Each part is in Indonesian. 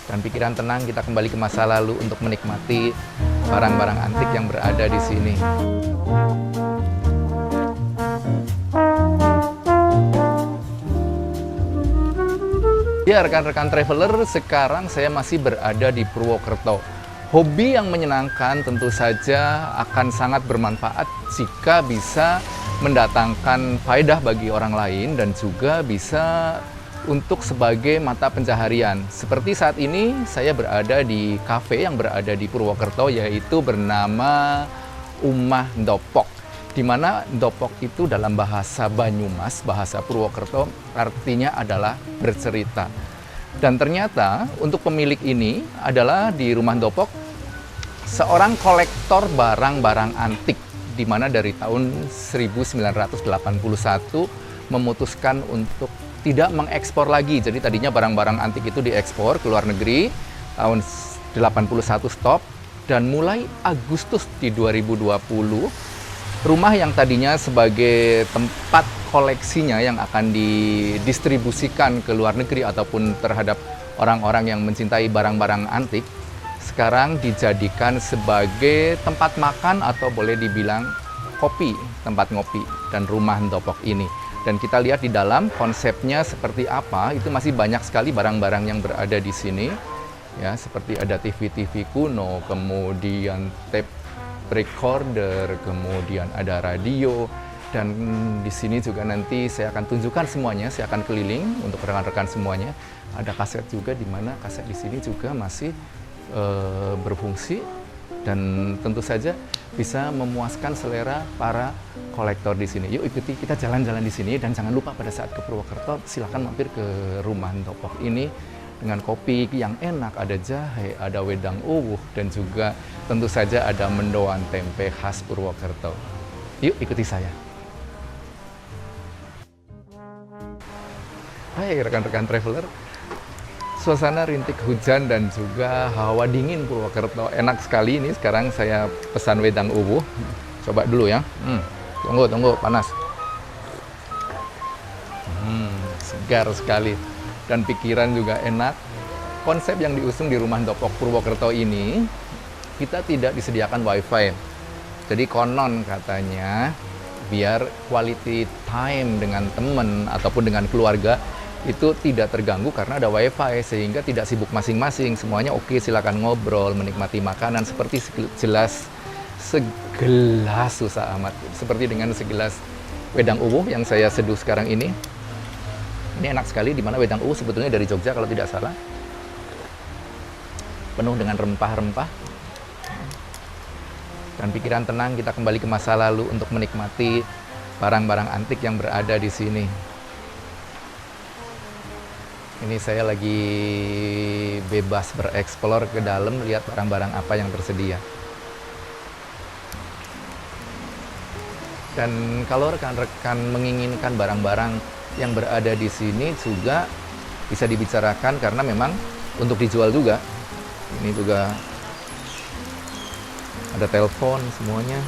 Dan pikiran tenang, kita kembali ke masa lalu untuk menikmati barang-barang antik yang berada di sini. Ya, rekan-rekan traveler, sekarang saya masih berada di Purwokerto. Hobi yang menyenangkan tentu saja akan sangat bermanfaat jika bisa mendatangkan faedah bagi orang lain dan juga bisa untuk sebagai mata pencaharian. Seperti saat ini saya berada di kafe yang berada di Purwokerto, yaitu bernama Umah Ndopok. Di mana Ndopok itu dalam bahasa Banyumas, bahasa Purwokerto, artinya adalah bercerita. Dan ternyata untuk pemilik ini adalah di Rumah Ndopok seorang kolektor barang-barang antik, di mana dari tahun 1981 memutuskan untuk tidak mengekspor lagi. Jadi tadinya barang-barang antik itu diekspor ke luar negeri, tahun 81 stop, dan mulai Agustus di 2020, rumah yang tadinya sebagai tempat koleksinya yang akan didistribusikan ke luar negeri ataupun terhadap orang-orang yang mencintai barang-barang antik, sekarang dijadikan sebagai tempat makan atau boleh dibilang kopi, tempat ngopi, dan Rumah Ndopok ini. Dan kita lihat di dalam konsepnya seperti apa, itu masih banyak sekali barang-barang yang berada di sini. Ya, seperti ada TV-TV kuno, kemudian tape recorder, kemudian ada radio. Dan di sini juga nanti saya akan tunjukkan semuanya, saya akan keliling untuk rekan-rekan semuanya. Ada kaset juga, di mana kaset di sini juga masih berfungsi. Dan tentu saja bisa memuaskan selera para kolektor di sini. Yuk ikuti kita jalan-jalan di sini, dan jangan lupa pada saat ke Purwokerto silakan mampir ke Rumah Ndopok ini dengan kopi yang enak, ada jahe, ada wedang uwuh, dan juga tentu saja ada mendoan tempe khas Purwokerto. Yuk ikuti saya. Hai rekan-rekan traveler. Suasana rintik hujan dan juga hawa dingin Purwokerto enak sekali ini. Sekarang saya pesan wedang uwuh. Coba dulu ya. Tunggu, panas. Segar sekali. Dan pikiran juga enak. Konsep yang diusung di Rumah Ndopok Purwokerto ini, kita tidak disediakan wifi. Jadi konon katanya, biar quality time dengan teman ataupun dengan keluarga itu tidak terganggu karena ada wifi, sehingga tidak sibuk masing-masing, semuanya oke, silakan ngobrol, menikmati makanan seperti segelas susah amat, seperti dengan segelas wedang uwuh yang saya seduh sekarang ini. Ini enak sekali, di mana wedang uwuh sebetulnya dari Jogja kalau tidak salah, penuh dengan rempah-rempah. Dan pikiran tenang, kita kembali ke masa lalu untuk menikmati barang-barang antik yang berada di sini. Ini saya lagi bebas bereksplor ke dalam, lihat barang-barang apa yang tersedia. Dan kalau rekan-rekan menginginkan barang-barang yang berada di sini juga bisa dibicarakan, karena memang untuk dijual juga. Ini juga ada telepon semuanya.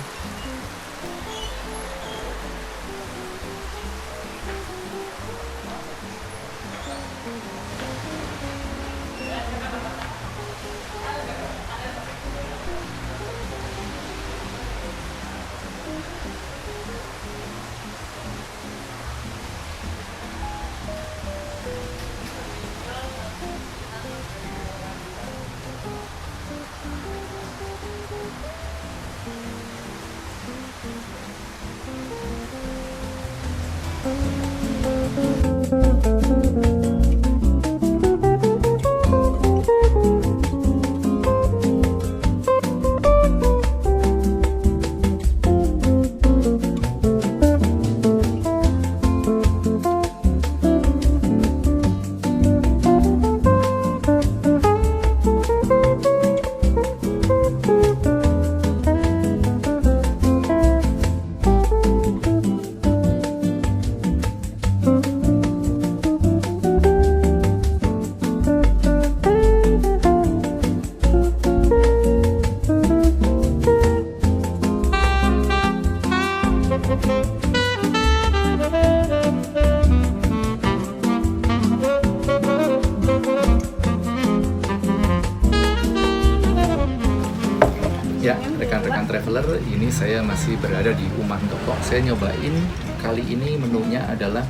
traveler, ini saya masih berada di Umah Ndokok. Saya nyobain kali ini menunya adalah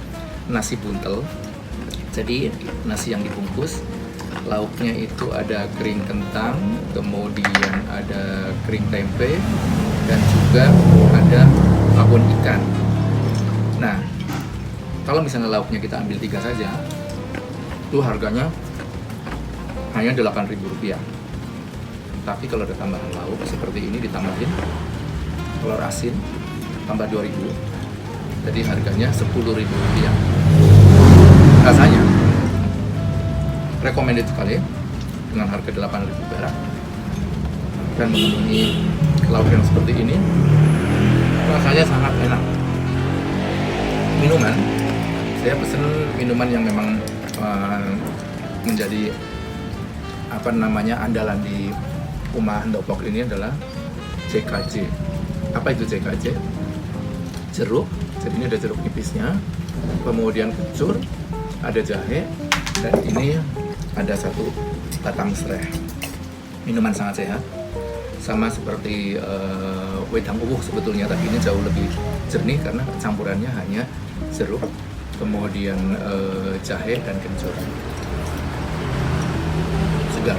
nasi buntel. Jadi nasi yang dibungkus, lauknya itu ada kering kentang, kemudian ada kering tempe, dan juga ada abon ikan. Nah, kalau misalnya lauknya kita ambil 3 saja, itu harganya hanya Rp8.000. Tapi kalau ada tambahan lauk seperti ini ditambahin telur asin tambah 2.000, jadi harganya Rp10.000. Rasanya recommended sekali dengan harga 8.000 perak dan memenuhi lauk yang seperti ini. Rasanya sangat enak. Minuman, saya pesen minuman yang memang menjadi andalan di Umah Ndokok ini adalah JKJ. Apa itu JKJ? Jeruk, jadi ini ada jeruk nipisnya, kemudian kencur, ada jahe, dan ini ada 1 batang serai. Minuman sangat sehat, sama seperti wedang uwuh sebetulnya, tapi ini jauh lebih jernih karena campurannya hanya jeruk, kemudian jahe dan kencur. Segar.